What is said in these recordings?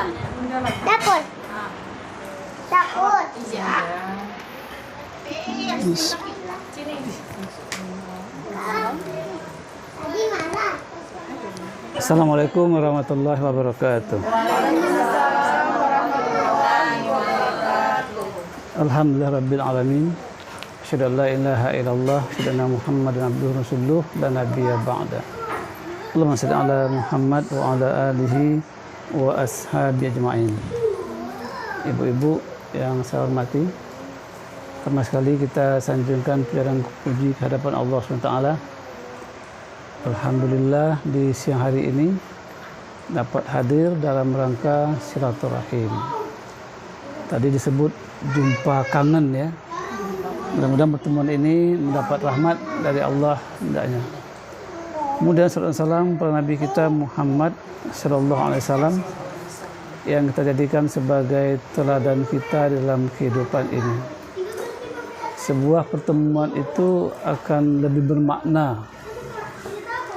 Dapur. Dapur. Tadi mana? Assalamualaikum warahmatullahi wabarakatuh. Alhamdulillah rabbil alamin. Asyhadu an la ilaha illallah, asyhadu anna Muhammadan abduhu rasuluh, la nabiyya ba'da. Allahumma shalli ala Muhammad wa ala alihi wa ashabi ajma'in. Ibu-ibu yang saya hormati, pertama sekali kita sanjungkan pujian puji kehadapan Allah SWT. Alhamdulillah di siang hari ini dapat hadir dalam rangka silaturahim. Tadi disebut jumpa kangen ya. Mudah-mudahan pertemuan ini mendapat rahmat dari Allah hendaknya. Kemudian sallallahu alaihi wasallam para nabi kita Muhammad sallallahu alaihi wasallam yang kita jadikan sebagai teladan kita dalam kehidupan ini. Sebuah pertemuan itu akan lebih bermakna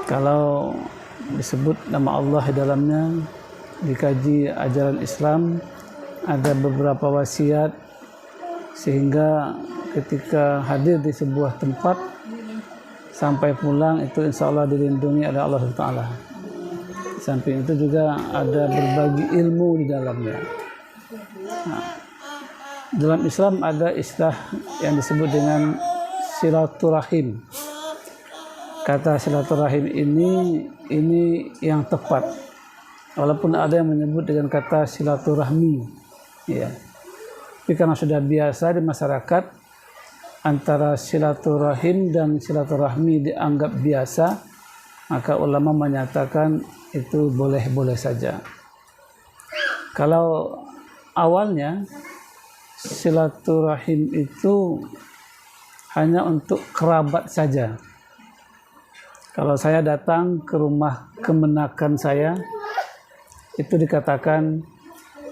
kalau disebut nama Allah di dalamnya, dikaji ajaran Islam, ada beberapa wasiat, sehingga ketika hadir di sebuah tempat sampai pulang itu insya Allah dilindungi oleh Allah SWT. Samping itu juga ada berbagi ilmu di dalamnya. Nah, dalam Islam ada istilah yang disebut dengan silaturahim. Kata silaturahim ini yang tepat. Walaupun ada yang menyebut dengan kata silaturahmi, ya. Tapi karena sudah biasa di masyarakat, antara silaturahim dan silaturahmi dianggap biasa, maka ulama menyatakan itu boleh-boleh saja. Kalau awalnya silaturahim itu hanya untuk kerabat saja. Kalau saya datang ke rumah kemenakan saya, itu dikatakan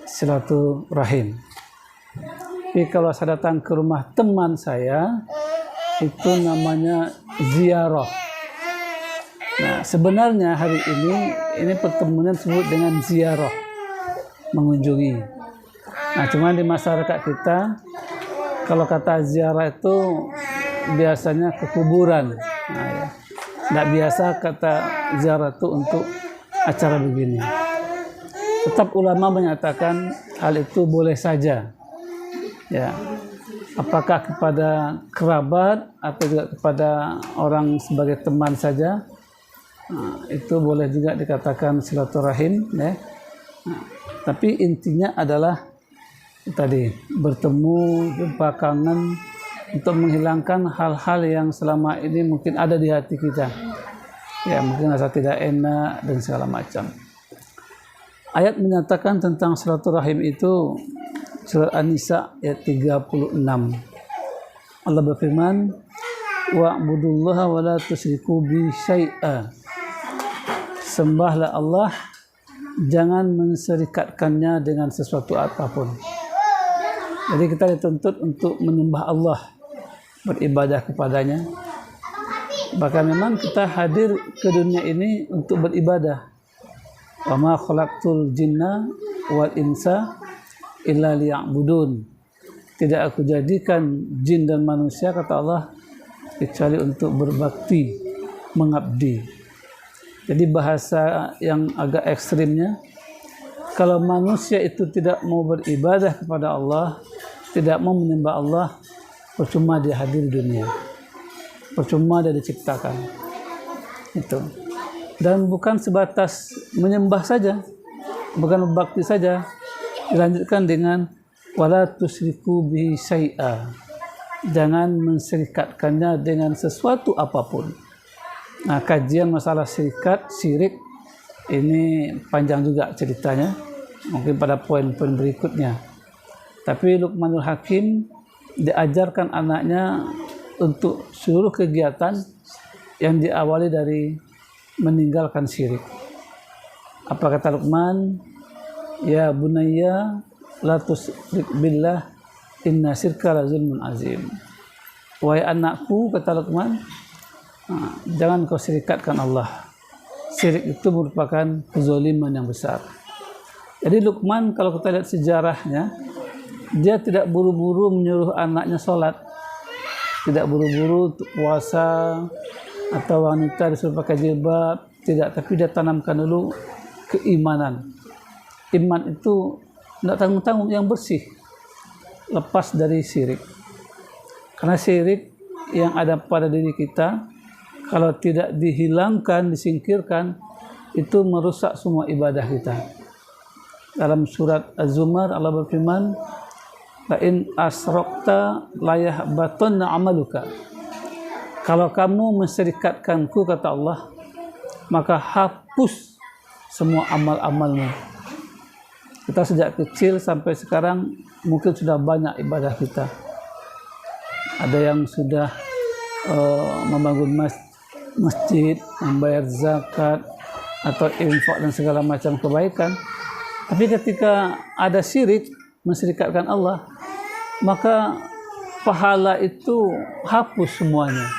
silaturahim. Tapi kalau saya datang ke rumah teman saya, itu namanya ziarah. Nah, sebenarnya hari ini pertemuan disebut dengan ziarah, mengunjungi. Nah, cuma di masyarakat kita, kalau kata ziarah itu biasanya ke kuburan. Nah, ya. Tidak biasa kata ziarah itu untuk acara begini. Tetap ulama menyatakan hal itu boleh saja. Ya, apakah kepada kerabat atau juga kepada orang sebagai teman saja, itu boleh juga dikatakan silaturahim, ya. Tapi intinya adalah tadi bertemu, jumpa kangen untuk menghilangkan hal-hal yang selama ini mungkin ada di hati kita, ya, mungkin rasa tidak enak dan segala macam. Ayat menyatakan tentang silaturahim itu Surat An-Nisa ayat 36. Allah berfirman, wa'budullaha wa la tusyriku bi syai'a. Sembahlah Allah, jangan menserikatkannya dengan sesuatu apapun. Jadi kita dituntut untuk menyembah Allah, beribadah kepadanya. Bahkan memang kita hadir ke dunia ini untuk beribadah. Wa ma khalaqtul jinna wal insa illa liya'budun. Tidak aku jadikan jin dan manusia, kata Allah, kecuali untuk berbakti, mengabdi. Jadi bahasa yang agak ekstrimnya, kalau manusia itu tidak mau beribadah kepada Allah, tidak mau menyembah Allah, percuma dia hadir di dunia, percuma dia diciptakan. Itu. Dan bukan sebatas menyembah saja, bukan berbakti saja, dilanjutkan dengan wala tusyriku bihi syai'a. Jangan menserikatkannya dengan sesuatu apapun. Nah, kajian masalah syirik ini panjang juga ceritanya, mungkin pada poin-poin berikutnya. Tapi Luqmanul Hakim diajarkan anaknya untuk seluruh kegiatan yang diawali dari meninggalkan syirik. Apa kata Luqman? Ya bunayya la tusyrik billah inna syirka la zulmun azim. Wahai anakku, kata Luqman, jangan kau serikatkan Allah. Syirik itu merupakan kezaliman yang besar. Jadi Luqman kalau kita lihat sejarahnya, dia tidak buru-buru menyuruh anaknya sholat, tidak buru-buru puasa, atau wanita disuruh pakai jilbab, tidak, tapi dia tanamkan dulu keimanan. Iman itu tidak tanggung-tanggung, yang bersih, lepas dari syirik. Karena syirik yang ada pada diri kita, kalau tidak dihilangkan, disingkirkan, itu merusak semua ibadah kita. Dalam surat Az-Zumar Allah berfirman, "La in asrakta la yahbatanna 'amaluka." Kalau kamu menserikatkanku, kata Allah, maka hapus semua amal-amalmu. Kita sejak kecil sampai sekarang mungkin sudah banyak ibadah kita. Ada yang sudah membangun masjid, membayar zakat, atau infak dan segala macam kebaikan. Tapi ketika ada syirik, mensyirikatkan Allah, maka pahala itu hapus semuanya.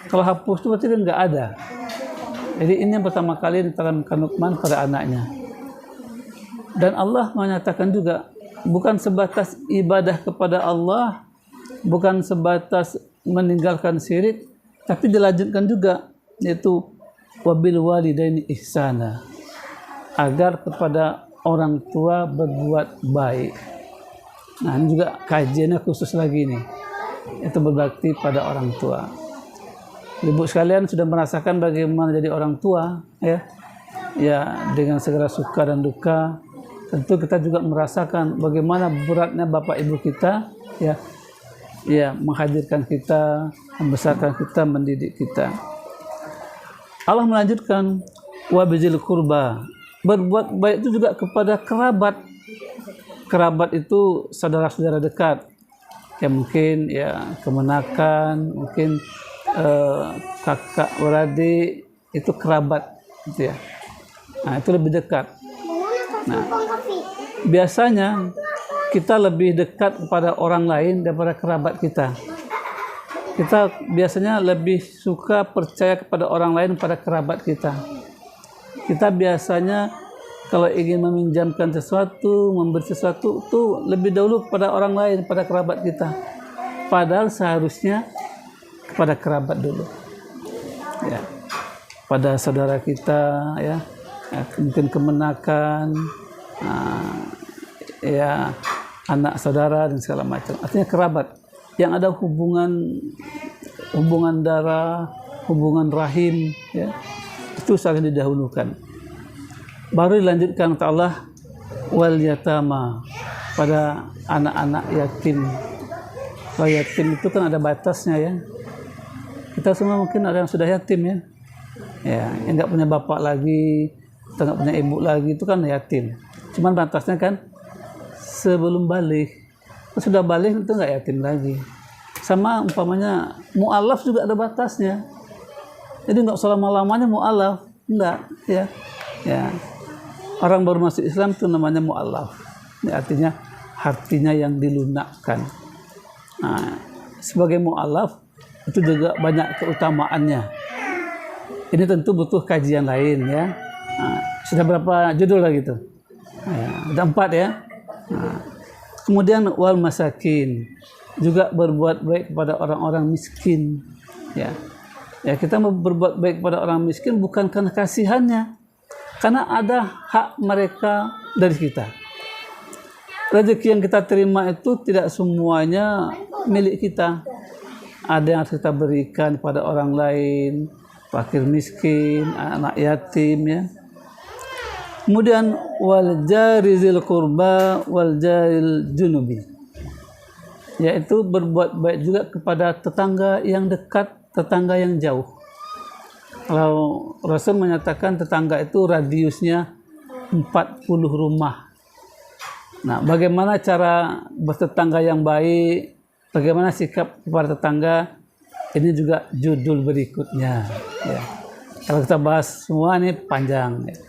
Kalau hapus itu berarti nggak ada. Jadi ini yang pertama kali ditanamkan Luqman pada anaknya. Dan Allah menyatakan juga, bukan sebatas ibadah kepada Allah, bukan sebatas meninggalkan syirik, tapi dilanjutkan juga, yaitu wabil walidaini ihsana, agar kepada orang tua berbuat baik. Nah, ini juga kajiannya khusus lagi nih, itu berbakti pada orang tua. Ibu sekalian sudah merasakan bagaimana jadi orang tua, ya dengan segala suka dan duka. Tentu kita juga merasakan bagaimana beratnya bapak ibu kita, ya menghadirkan kita, membesarkan kita, mendidik kita. Allah melanjutkan wabizil kurba, berbuat baik itu juga kepada kerabat. Kerabat itu saudara-saudara dekat, ya mungkin ya kemenakan, mungkin kakak beradik, itu kerabat gitu ya. Nah, itu lebih dekat. Nah, biasanya kita lebih dekat kepada orang lain daripada kerabat kita. Kita biasanya lebih suka percaya kepada orang lain pada kerabat kita. Kita biasanya kalau ingin meminjamkan sesuatu, memberi sesuatu, itu lebih dahulu kepada orang lain, pada kerabat kita. Padahal seharusnya kepada kerabat dulu. Ya. Pada saudara kita, ya mungkin kemenakan, ya anak saudara dan segala macam. Artinya kerabat yang ada hubungan darah, hubungan rahim, ya, itu saling didahulukan. Baru dilanjutkan kata Allah wal yatama, pada anak-anak yatim. Kalau yatim itu kan ada batasnya ya. Kita semua mungkin ada yang sudah yatim ya. Ya, yang nggak punya bapak lagi, atau nggak punya ibu lagi, itu kan yatim. Cuman batasnya kan sebelum balik. Sudah balik itu nggak yatim lagi. Sama umpamanya mu'alaf juga ada batasnya. Jadi nggak selama-lamanya mu'alaf, enggak ya. Ya. Orang baru masuk Islam itu namanya mu'alaf. Ini artinya hatinya yang dilunakkan. Nah, sebagai mu'alaf itu juga banyak keutamaannya. Ini tentu butuh kajian lain ya. Nah, sudah berapa judul lagi itu? Nah, ada 4 ya. Nah, kemudian wal masakin, juga berbuat baik kepada orang-orang miskin. Ya, kita mau berbuat baik kepada orang miskin bukan karena kasihannya, karena ada hak mereka dari kita. Rezeki yang kita terima itu tidak semuanya milik kita. Ada yang harus kita berikan pada orang lain, fakir miskin, anak yatim ya. Kemudian wal jarizil qurba wal jaril junubi, yaitu berbuat baik juga kepada tetangga yang dekat, tetangga yang jauh. Kalau Rasul menyatakan tetangga itu radiusnya 40 rumah. Nah, bagaimana cara bertetangga yang baik, bagaimana sikap kepada tetangga, ini juga judul berikutnya ya. Kalau kita bahas semua ini panjang ya.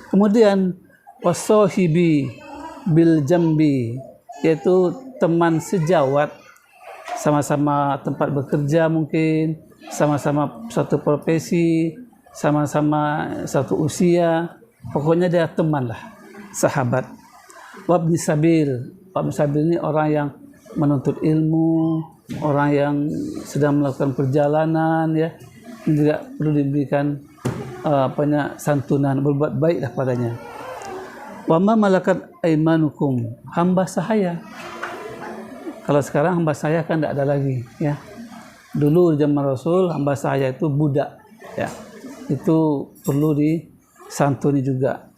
Kemudian wasohibi bil jambi, yaitu teman sejawat, sama-sama tempat bekerja mungkin, sama-sama satu profesi, sama-sama satu usia, pokoknya dia teman lah. sahabat. Wabni sabil. Wabni sabil ini orang yang menuntut ilmu, orang yang sedang melakukan perjalanan, ya, juga perlu diberikan santunan, berbuat baiklah padanya. Wa ma malakat aimanukum, hamba sahaya. Kalau sekarang hamba saya kan tidak ada lagi, ya. Dulu zaman Rasul hamba saya itu budak, ya. Itu perlu disantuni juga.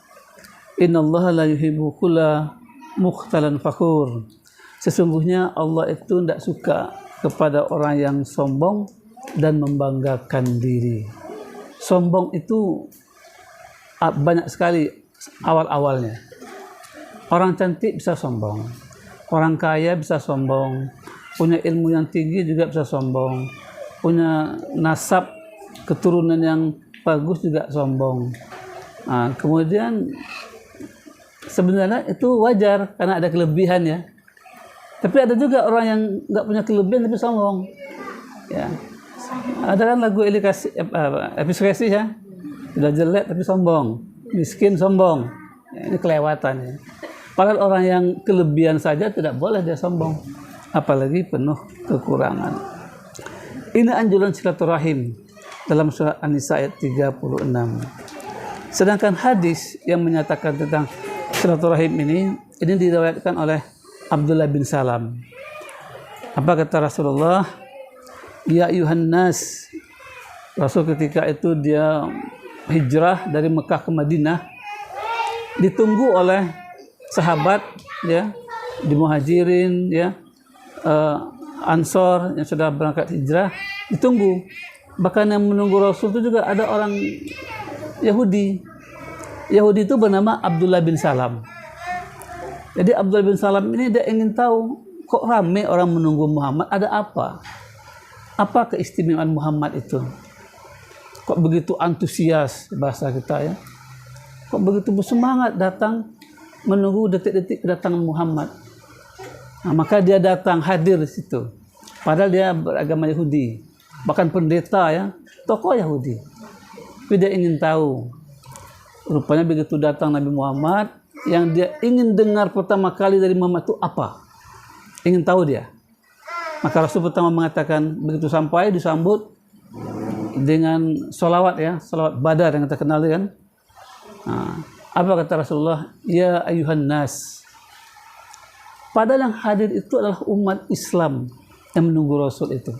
Innallaha la yuhibbu kulla mukhtalan fakhur. Sesungguhnya Allah itu tidak suka kepada orang yang sombong dan membanggakan diri. Sombong itu banyak sekali awal-awalnya. Orang cantik bisa sombong, orang kaya bisa sombong, punya ilmu yang tinggi juga bisa sombong, punya nasab keturunan yang bagus juga sombong. Nah, kemudian sebenarnya itu wajar karena ada kelebihan, ya. Tapi ada juga orang yang nggak punya kelebihan tapi sombong, ya. Ada kan lagu Episkasi, ya, sudah jelek tapi sombong, miskin sombong, ya, ini kelewatan, ya. Padahal orang yang kelebihan saja tidak boleh dia sombong, apalagi penuh kekurangan. Ini anjuran silaturahim dalam surah An-Nisa ayat 36. Sedangkan hadis yang menyatakan tentang silaturahim ini diriwayatkan oleh Abdullah bin Salam. Apa kata Rasulullah? Ya ayuhan nas. Rasul ketika itu dia hijrah dari Mekah ke Madinah, ditunggu oleh sahabat, ya, di Muhajirin, ya, Ansor yang sudah berangkat hijrah, ditunggu. Bahkan yang menunggu Rasul itu juga ada orang Yahudi. Yahudi itu bernama Abdullah bin Salam. Jadi Abdullah bin Salam ini dia ingin tahu, kok ramai orang menunggu Muhammad, ada apa? Apa keistimewaan Muhammad itu? Kok begitu antusias bahasa kita, ya? Kok begitu bersemangat datang menunggu detik-detik kedatangan Muhammad? Nah, maka dia datang hadir di situ. Padahal dia beragama Yahudi, bahkan pendeta, ya, tokoh Yahudi. Tapi dia ingin tahu. Rupanya begitu datang Nabi Muhammad, yang dia ingin dengar pertama kali dari Muhammad itu apa? Ingin tahu dia. Maka Rasul pertama mengatakan, begitu sampai disambut dengan sholawat, ya, sholawat Badar yang kita kenal, kan? Nah, apa kata Rasulullah? Ya ayuhan nas. Padahal yang hadir itu adalah umat Islam yang menunggu Rasul itu.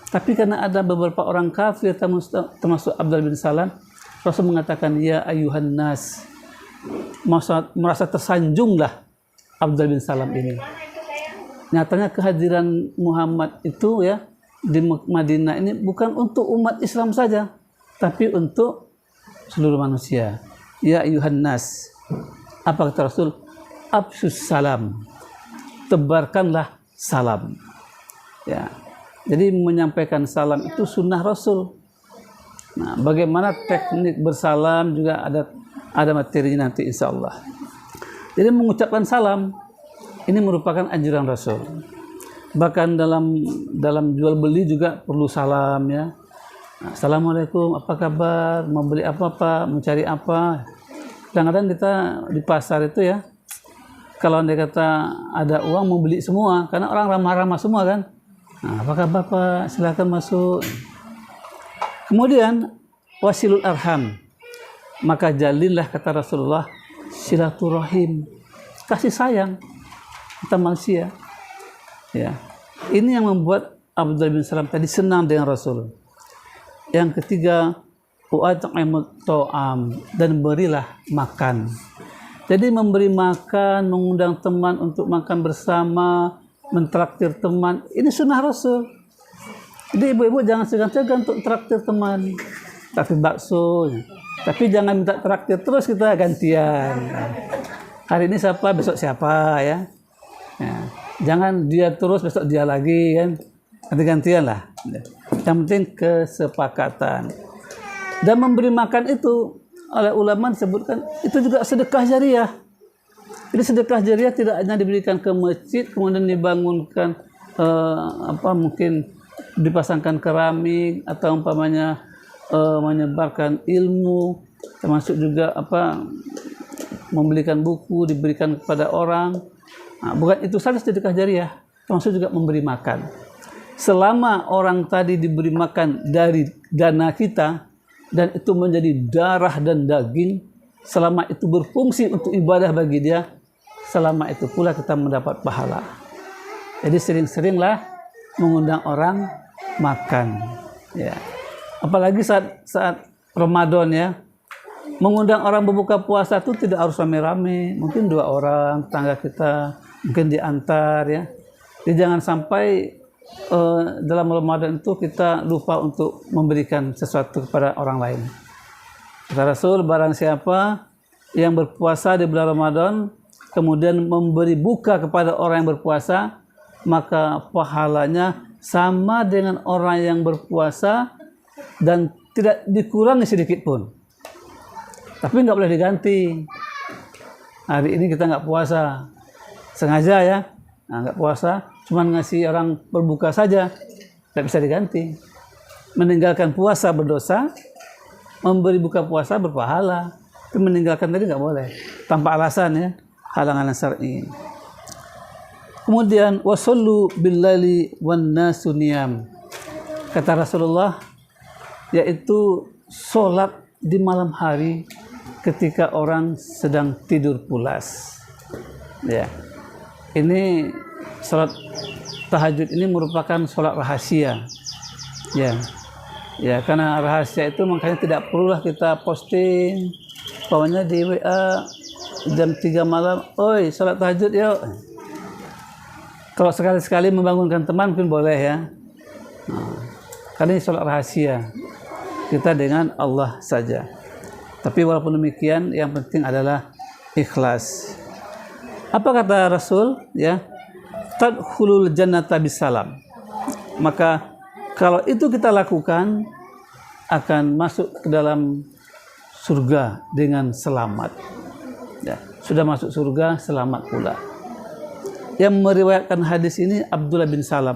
Tapi karena ada beberapa orang kafir termasuk Abdullah bin Salam, Rasul mengatakan ya ayuhan nas. Merasa tersanjunglah Abdullah bin Salam ini. Nyatanya kehadiran Muhammad itu, ya, di Madinah ini bukan untuk umat Islam saja, tapi untuk seluruh manusia. Ya ayuhan nas. Apa kata Rasul? Absus salam. Tebarkanlah salam. Ya. Jadi menyampaikan salam itu sunnah Rasul. Nah, bagaimana teknik bersalam juga ada materinya nanti insya Allah. Jadi mengucapkan salam ini merupakan anjuran Rasul. Bahkan dalam jual beli juga perlu salam, ya. Assalamualaikum, apa kabar? Mau beli apa, mencari apa? Kadang-kadang kita di pasar itu, ya, kalau anda kata ada uang mau beli semua, karena orang ramah-ramah semua, kan. Nah, apa kabar Pak? Silakan masuk. Kemudian wasilul arham. Maka jalinlah, kata Rasulullah, silaturahim, kasih sayang kita manusia, ya. Ini yang membuat Abdullah bin Salam tadi senang dengan Rasul. Yang ketiga, wa'at'imut ta'am, dan berilah makan. Jadi memberi makan, mengundang teman untuk makan bersama, mentraktir teman, ini sunnah Rasul. Jadi ibu-ibu jangan segan-segan untuk traktir teman, traktir bakso. Tapi jangan minta traktir terus, kita gantian. Hari ini siapa, besok siapa, ya. Ya. Jangan dia terus, besok dia lagi, kan. Ganti-gantian lah. Yang penting kesepakatan. Dan memberi makan itu oleh ulama disebutkan itu juga sedekah jariah. Jadi sedekah jariah tidak hanya diberikan ke masjid, kemudian dibangunkan mungkin dipasangkan keramik atau umpamanya menyebarkan ilmu, termasuk juga membelikan buku, diberikan kepada orang. Nah, bukan itu saja sedekah jariah, termasuk juga memberi makan. Selama orang tadi diberi makan dari dana kita, dan itu menjadi darah dan daging, selama itu berfungsi untuk ibadah bagi dia, selama itu pula kita mendapat pahala. Jadi sering-seringlah mengundang orang makan, ya. Apalagi saat Ramadan, ya. Mengundang orang berbuka puasa itu tidak harus rame-rame, mungkin 2 orang tetangga kita, mungkin diantar, ya. Jadi jangan sampai dalam Ramadan itu kita lupa untuk memberikan sesuatu kepada orang lain. Kata Rasul, barang siapa yang berpuasa di bulan Ramadan kemudian memberi buka kepada orang yang berpuasa, maka pahalanya sama dengan orang yang berpuasa dan tidak dikurangi sedikit pun. Tapi nggak boleh diganti. Hari ini kita nggak puasa, sengaja, ya. Nah, nggak puasa, cuma ngasih orang berbuka saja, tidak bisa diganti. Meninggalkan puasa berdosa, memberi buka puasa berpahala. Tapi meninggalkan tadi nggak boleh, tanpa alasan, ya, halangan syar'i. Kemudian wasallu billaili wan nasu niyam. Kata Rasulullah, yaitu sholat di malam hari ketika orang sedang tidur pulas. Ya. Ini sholat tahajud ini merupakan sholat rahasia, ya, ya, karena rahasia itu makanya tidak perlulah kita posting, pokoknya di WA jam 3 malam, oi sholat tahajud yuk. Kalau sekali-sekali membangunkan teman mungkin boleh, ya. Nah, karena ini sholat rahasia kita dengan Allah saja. Tapi walaupun demikian, yang penting adalah ikhlas. Apa kata Rasul, ya? Tadkhulul jannata bisalam. Maka kalau itu kita lakukan, akan masuk ke dalam surga dengan selamat. Ya, sudah masuk surga, selamat pula. Yang meriwayatkan hadis ini Abdullah bin Salam.